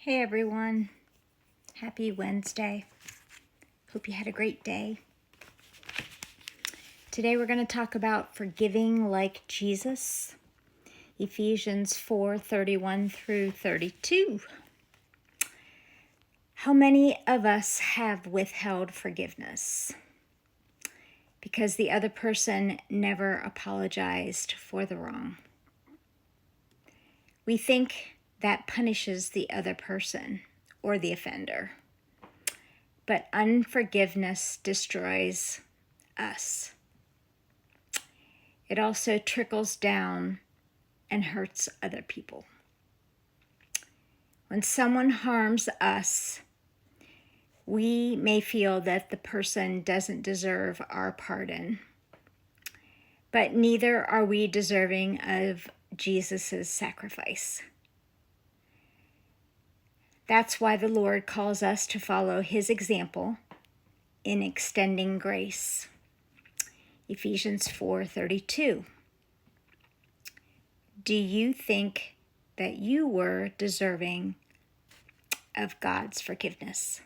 Hey everyone, happy Wednesday. Hope you had a great day. Today we're going to talk about forgiving like Jesus, Ephesians 4:31 through 32. How many of us have withheld forgiveness because the other person never apologized for the wrong? We think that punishes the other person or the offender. But unforgiveness destroys us. It also trickles down and hurts other people. When someone harms us, we may feel that the person doesn't deserve our pardon, but neither are we deserving of Jesus' sacrifice. That's why the Lord calls us to follow his example in extending grace. Ephesians 4:32. Do you think that you were deserving of God's forgiveness?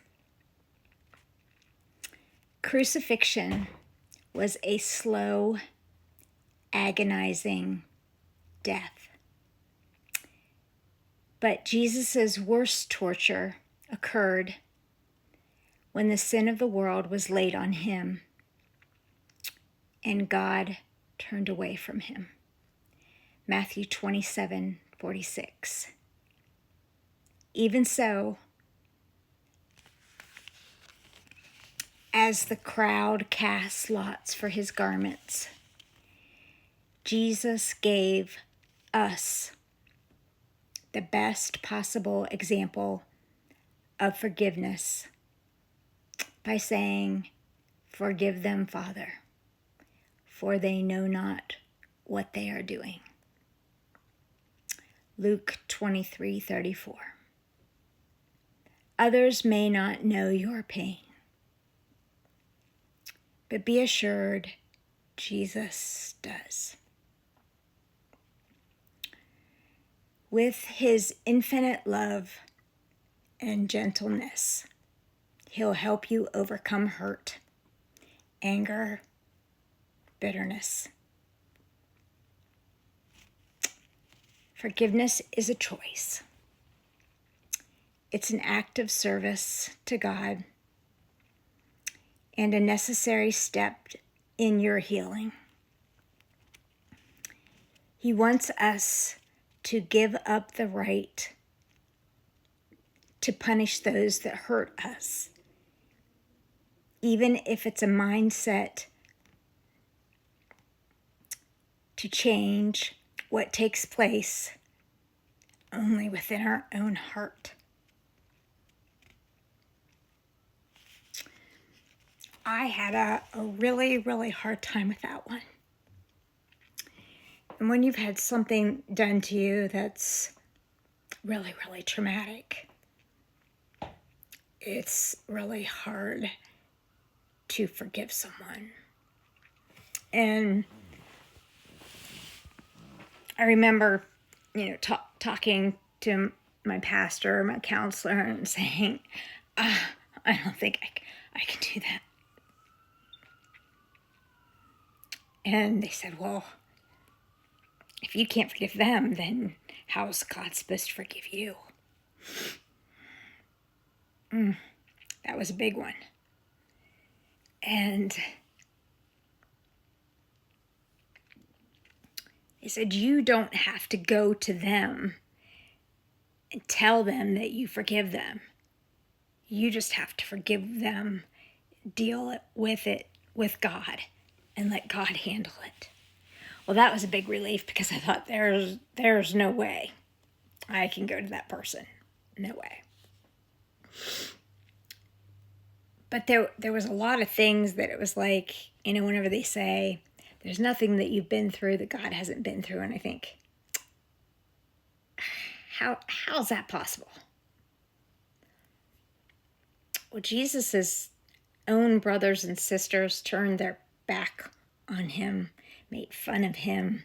Crucifixion was a slow, agonizing death. But Jesus' worst torture occurred when the sin of the world was laid on him and God turned away from him. Matthew 27:46. Even so, as the crowd cast lots for his garments, Jesus gave us the best possible example of forgiveness by saying, "Forgive them, Father, for they know not what they are doing." Luke 23:34. Others may not know your pain, but be assured Jesus does. With his infinite love and gentleness, he'll help you overcome hurt, anger, bitterness. Forgiveness is a choice. It's an act of service to God and a necessary step in your healing. He wants us to give up the right to punish those that hurt us, even if it's a mindset to change what takes place only within our own heart. I had a really, really hard time with that one. And when you've had something done to you that's really, really traumatic, it's really hard to forgive someone. And I remember, talking to my pastor, my counselor, and saying, I don't think I can do that. And they said, well, if you can't forgive them, then how is God supposed to forgive you? That was a big one. And they said, you don't have to go to them and tell them that you forgive them. You just have to forgive them, deal with it with God, and let God handle it. Well, that was a big relief because I thought there's no way I can go to that person. No way. But there was a lot of things that it was like, whenever they say, there's nothing that you've been through that God hasn't been through. And I think, how's that possible? Well, Jesus' own brothers and sisters turned their back on him, made fun of him.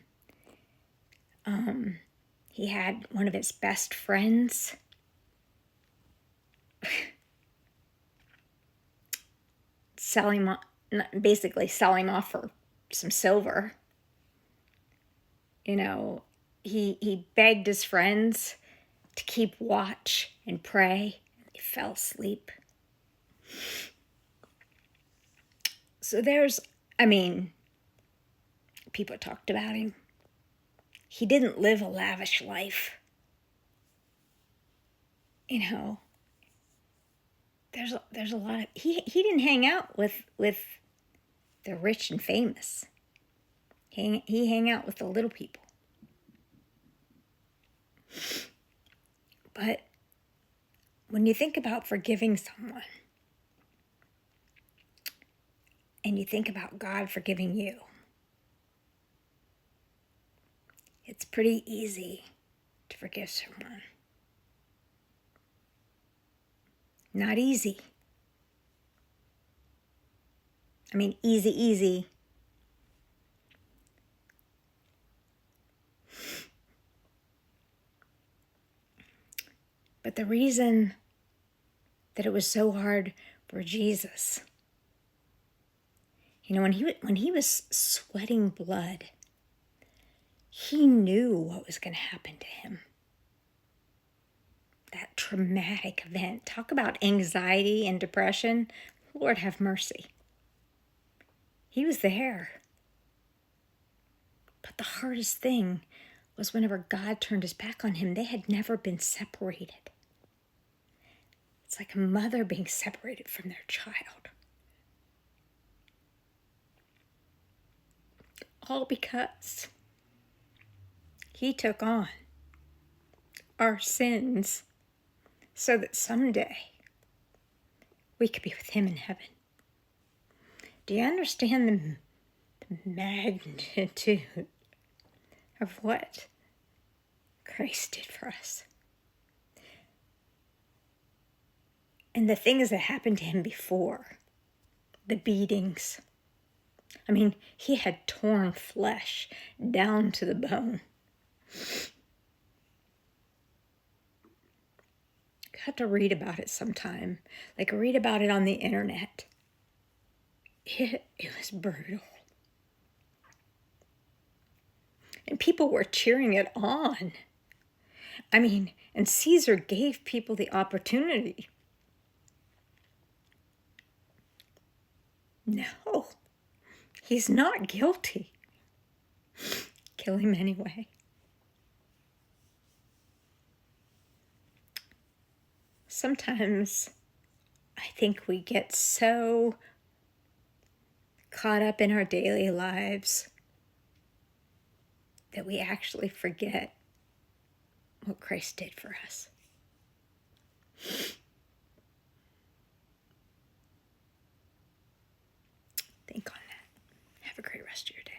He had one of his best friends sell him off, basically sell him off for some silver. You know, he begged his friends to keep watch and pray. They fell asleep. So people talked about him. He didn't live a lavish life. You know, there's a lot of, he didn't hang out with the rich and famous. He hang out with the little people. But when you think about forgiving someone, and you think about God forgiving you, it's pretty easy to forgive someone. Not easy. I mean, easy. But the reason that it was so hard for Jesus, you know, when he was sweating blood, he knew what was going to happen to him. That traumatic event. Talk about anxiety and depression. Lord have mercy. He was there. But the hardest thing was whenever God turned his back on him, they had never been separated. It's like a mother being separated from their child. All because he took on our sins so that someday we could be with him in heaven. Do you understand the magnitude of what Christ did for us? And the things that happened to him before, the beatings. I mean, he had torn flesh down to the bone. You have to read about it sometime. Like, read about it on the internet. It was brutal. And people were cheering it on. I mean, and Caesar gave people the opportunity. No, he's not guilty. Kill him anyway. Sometimes I think we get so caught up in our daily lives that we actually forget what Christ did for us. Think on that. Have a great rest of your day.